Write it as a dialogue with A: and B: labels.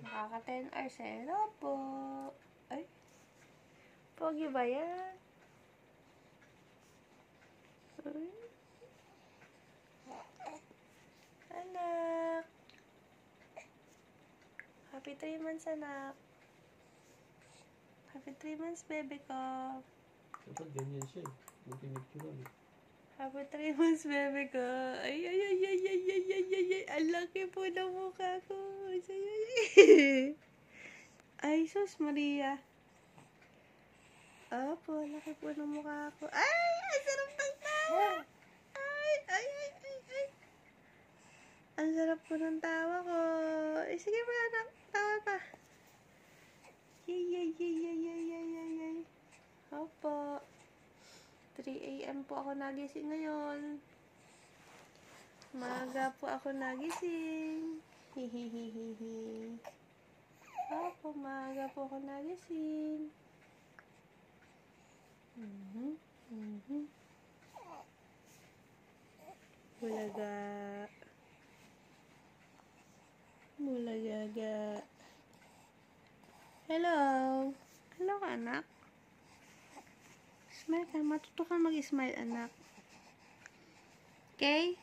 A: Nakaka 10 hours eh. Hello po. Ay. Pogi ba yan? Ay. Anak. Happy 3 months, anak. Happy 3 months, baby ko.
B: Dapat ganyan siya eh. Multi-natural eh.
A: Happy 3 months, baby ko. Ay, ay, ay, ay, ay, ay, ay, ay, ay. Ang laki po ng mukha ko. Ay, ay, ay. Ay, sus, Maria. Opo, laki po ng mukha ko. Ay, ang sarap ng tawa. Ay, ay, ay, ay, ay. Ang sarap po ng tawa ko. Ay, sige pa, anak. Tawa pa. Yay, yay, yay, yay, yay, yay, yay, yay. Opo. 3 AM po ako nagising ngayon. Maaga po ako nagising. Hihihihihi. Opo, maaga po ako nagising. Bulaga. Bulagaga. Hello. Hello, anak. Smile ka. Matuto ka mag-smile, anak. Okay?